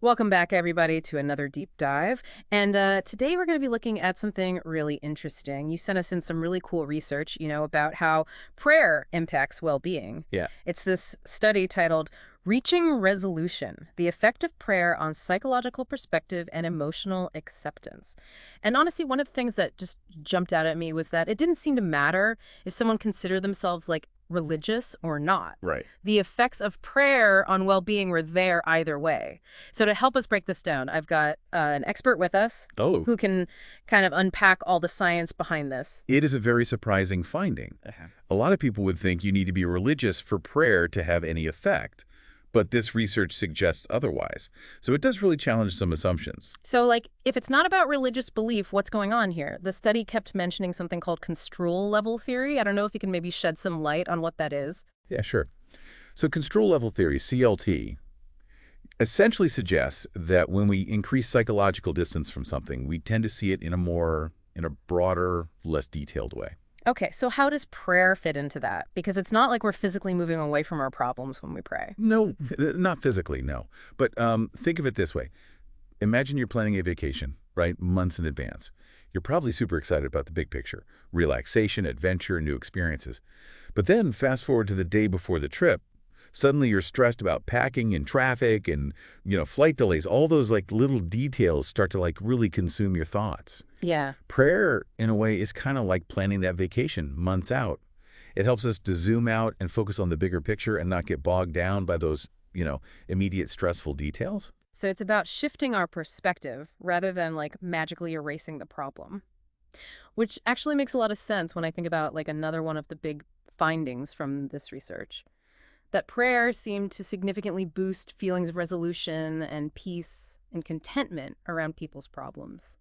Welcome back, everybody, to another deep dive. And today we're going to be looking at something really interesting. You sent us in some really cool research, about how prayer impacts well-being. Yeah. It's this study titled Reaching Resolution, the Effect of Prayer on Psychological Perspective and Emotional Acceptance. And honestly, one of the things that just jumped out at me was that it didn't seem to matter if someone considered themselves like religious or not. Right. The effects of prayer on well-being were there either way. So to help us break this down, I've got an expert with us Oh, who can kind of unpack all the science behind this. it is a very surprising finding. A lot of people would think you need to be religious for prayer to have any effect, but this research suggests otherwise. So it does really challenge some assumptions. So, like, if it's not about religious belief, what's going on here? The study kept mentioning something called construal level theory. I don't know if you can maybe shed some light on what that is. Yeah, sure. So construal level theory, CLT, essentially suggests that when we increase psychological distance from something, we tend to see it in a broader, less detailed way. Okay, so how does prayer fit into that? Because it's not like we're physically moving away from our problems when we pray. No, not physically, no. But think of it this way. Imagine you're planning a vacation, right, months in advance. You're probably super excited about the big picture, relaxation, adventure, new experiences. But then fast forward to the day before the trip, suddenly you're stressed about packing and traffic and, flight delays. All those like little details start to like really consume your thoughts. Yeah. Prayer, in a way, is kind of like planning that vacation months out. It helps us to zoom out and focus on the bigger picture and not get bogged down by those, immediate stressful details. So it's about shifting our perspective rather than like magically erasing the problem, which actually makes a lot of sense when I think about like another one of the big findings from this research, that prayer seemed to significantly boost feelings of resolution and peace and contentment around people's problems.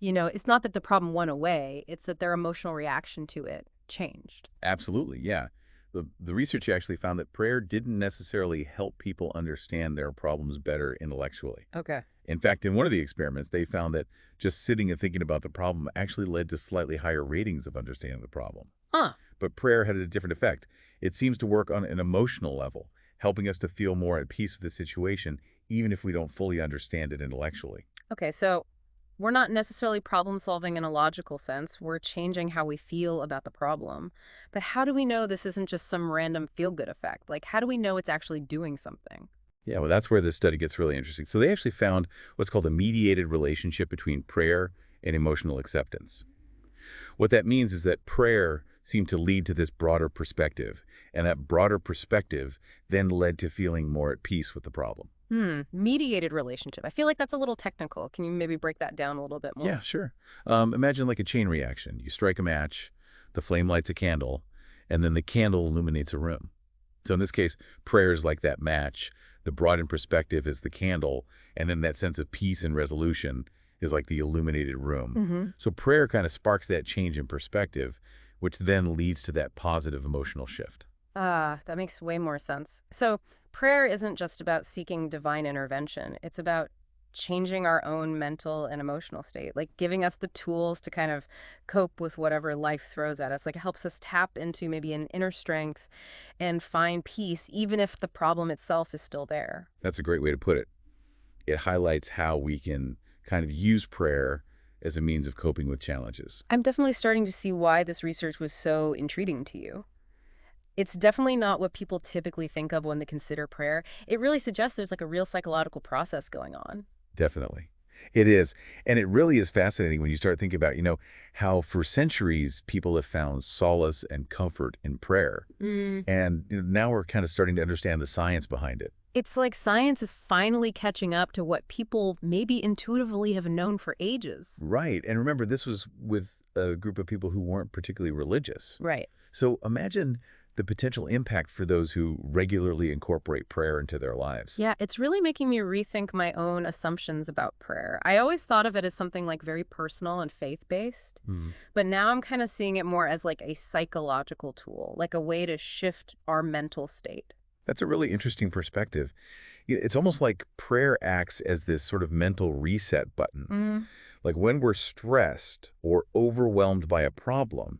It's not that the problem went away, it's that their emotional reaction to it changed. Absolutely, yeah. The research actually found that prayer didn't necessarily help people understand their problems better intellectually. Okay. In fact, in one of the experiments, they found that just sitting and thinking about the problem actually led to slightly higher ratings of understanding the problem. Huh. But prayer had a different effect. It seems to work on an emotional level, helping us to feel more at peace with the situation, even if we don't fully understand it intellectually. Okay, so we're not necessarily problem solving in a logical sense. We're changing how we feel about the problem. But how do we know this isn't just some random feel good effect? Like, how do we know it's actually doing something? Yeah, well, that's where this study gets really interesting. So they actually found what's called a mediated relationship between prayer and emotional acceptance. What that means is that prayer seemed to lead to this broader perspective, and that broader perspective then led to feeling more at peace with the problem. Mediated relationship. I feel like that's a little technical. Can you maybe break that down a little bit more? Yeah, sure. Imagine like a chain reaction. You strike a match, the flame lights a candle, and then the candle illuminates a room. So in this case, prayer is like that match. The broadened perspective is the candle, and then that sense of peace and resolution is like the illuminated room. Mm-hmm. So prayer kind of sparks that change in perspective, which then leads to that positive emotional shift. Ah, that makes way more sense. So prayer isn't just about seeking divine intervention. It's about changing our own mental and emotional state, like giving us the tools to kind of cope with whatever life throws at us. Like it helps us tap into maybe an inner strength and find peace, even if the problem itself is still there. That's a great way to put it. It highlights how we can kind of use prayer as a means of coping with challenges. I'm definitely starting to see why this research was so intriguing to you. It's definitely not what people typically think of when they consider prayer. It really suggests there's like a real psychological process going on. Definitely. It is. And it really is fascinating when you start thinking about, how for centuries people have found solace and comfort in prayer. And now we're kind of starting to understand the science behind it. It's like science is finally catching up to what people maybe intuitively have known for ages. Right. And remember, this was with a group of people who weren't particularly religious. Right. So imagine the potential impact for those who regularly incorporate prayer into their lives. Yeah, it's really making me rethink my own assumptions about prayer. I always thought of it as something like very personal and faith-based, Mm. but now I'm kind of seeing it more as like a psychological tool, like a way to shift our mental state. That's a really interesting perspective. It's almost like prayer acts as this sort of mental reset button. Mm, Like when we're stressed or overwhelmed by a problem,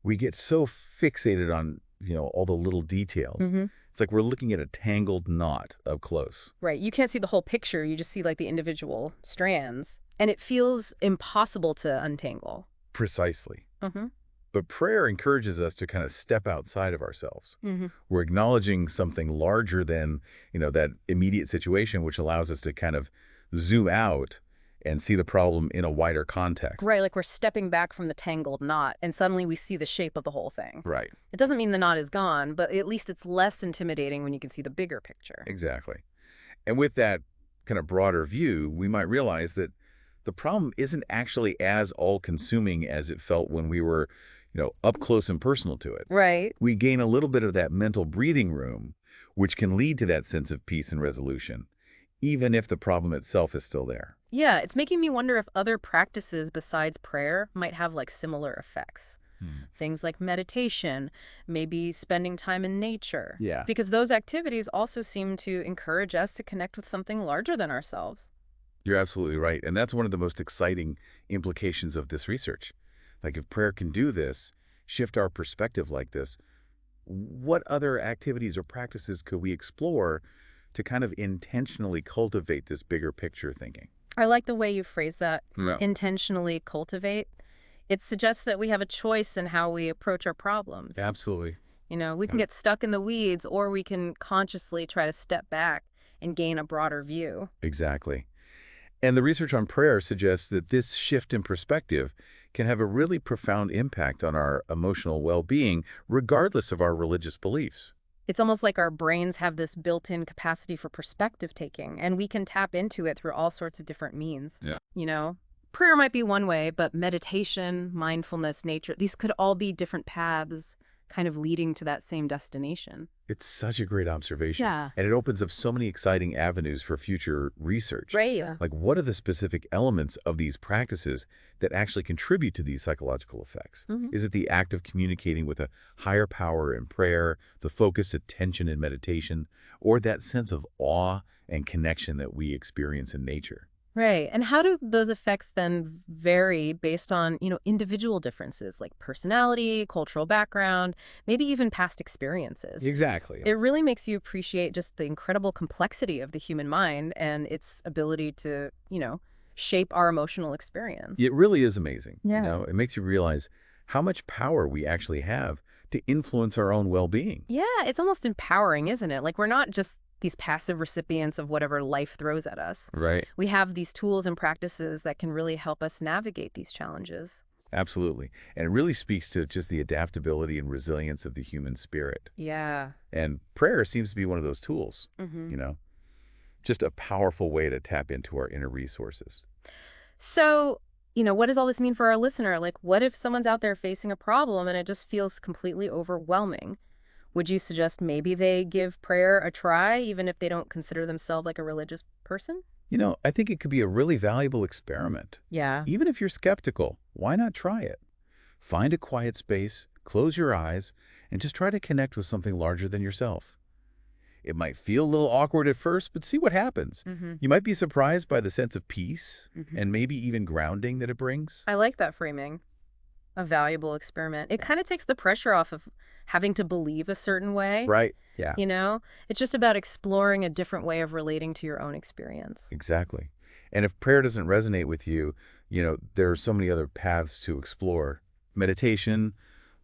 we get so fixated on, all the little details hmm It's like we're looking at a tangled knot up close. Right. You can't see the whole picture. You just see like the individual strands. And it feels impossible to untangle. Precisely. Mm-hmm. But prayer encourages us to kind of step outside of ourselves. Mm-hmm. We're acknowledging something larger than, that immediate situation, which allows us to kind of zoom out and see the problem in a wider Right, context. like we're stepping back from the tangled knot, and suddenly we see the shape of the whole thing. Right. It doesn't mean the knot is gone, but at least it's less intimidating when you can see the bigger picture. Exactly. And with that kind of broader view, we might realize that the problem isn't actually as all-consuming as it felt when we were, up close and personal to it. Right. We gain a little bit of that mental breathing room, which can lead to that sense of peace and resolution, even if the problem itself is still there. Yeah, it's making me wonder if other practices besides prayer might have like similar effects. Hmm. Things like meditation, maybe spending time in nature. Yeah. Because those activities also seem to encourage us to connect with something larger than ourselves. You're absolutely right. And that's one of the most exciting implications of this research. Like if prayer can do this, shift our perspective like this, what other activities or practices could we explore to kind of intentionally cultivate this bigger picture thinking? I like the way you phrase that, Yeah. intentionally cultivate. It suggests that we have a choice in how we approach our problems. Absolutely. We can get stuck in the weeds, or we can consciously try to step back and gain a broader view. Exactly. And the research on prayer suggests that this shift in perspective can have a really profound impact on our emotional well-being, regardless of our religious beliefs. It's almost like our brains have this built-in capacity for perspective taking, and we can tap into it through all sorts of different means. Yeah. You know, prayer might be one way, but meditation, mindfulness, nature, these could all be different paths kind of leading to that same destination. It's such a great observation. Yeah. And it opens up so many exciting avenues for future research. Right. Yeah. Like, what are the specific elements of these practices that actually contribute to these psychological effects? Hmm. Is it the act of communicating with a higher power in prayer, the focused attention in meditation, or that sense of awe and connection that we experience in nature? Right. And how do those effects then vary based on, individual differences like personality, cultural background, maybe even past experiences? Exactly. It really makes you appreciate just the incredible complexity of the human mind and its ability to, shape our emotional experience. It really is amazing. Yeah. It makes you realize how much power we actually have to influence our own well-being. Yeah, it's almost empowering, isn't it? Like we're not just these passive recipients of whatever life throws at us. Right. We have these tools and practices that can really help us navigate these challenges. Absolutely. And it really speaks to just the adaptability and resilience of the human spirit. Yeah. And prayer seems to be one of those tools, Hmm. just a powerful way to tap into our inner resources. So, what does all this mean for our listener? Like, what if someone's out there facing a problem and it just feels completely overwhelming? Would you suggest maybe they give prayer a try, even if they don't consider themselves like a religious person? I think it could be a really valuable experiment. Yeah. Even if you're skeptical, why not try it? Find a quiet space, close your eyes, and just try to connect with something larger than yourself. It might feel a little awkward at first, but see what happens. Hmm. You might be surprised by the sense of peace Hmm. and maybe even grounding that it brings. I like that framing. A valuable experiment. It kind of takes the pressure off of having to believe a certain way. Right. Yeah. It's just about exploring a different way of relating to your own experience. Exactly. And if prayer doesn't resonate with you, there are so many other paths to explore. Meditation,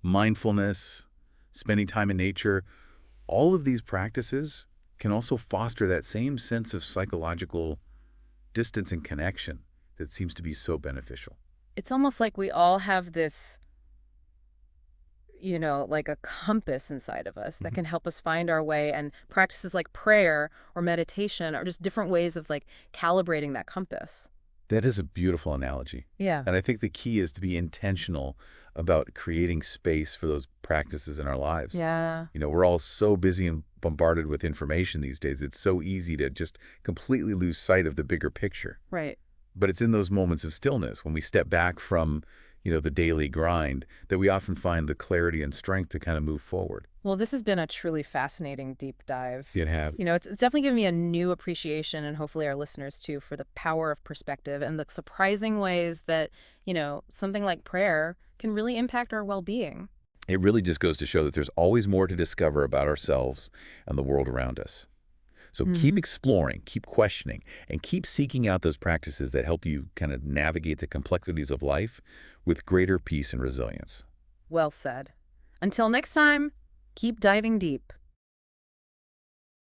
mindfulness, spending time in nature, all of these practices can also foster that same sense of psychological distance and connection that seems to be so beneficial. It's almost like we all have this, like a compass inside of us that Mhm. can help us find our way. And practices like prayer or meditation are just different ways of like calibrating that compass. That is a beautiful analogy. Yeah. And I think the key is to be intentional about creating space for those practices in our lives. Yeah. We're all so busy and bombarded with information these days. It's so easy to just completely lose sight of the bigger picture. Right. But it's in those moments of stillness when we step back from, the daily grind that we often find the clarity and strength to kind of move forward. Well, this has been a truly fascinating deep dive. It have. It's definitely given me a new appreciation, and hopefully our listeners too, for the power of perspective and the surprising ways that, something like prayer can really impact our well-being. It really just goes to show that there's always more to discover about ourselves and the world around us. So keep Hmm. exploring, keep questioning, and keep seeking out those practices that help you kind of navigate the complexities of life with greater peace and resilience. Well said. Until next time, keep diving deep.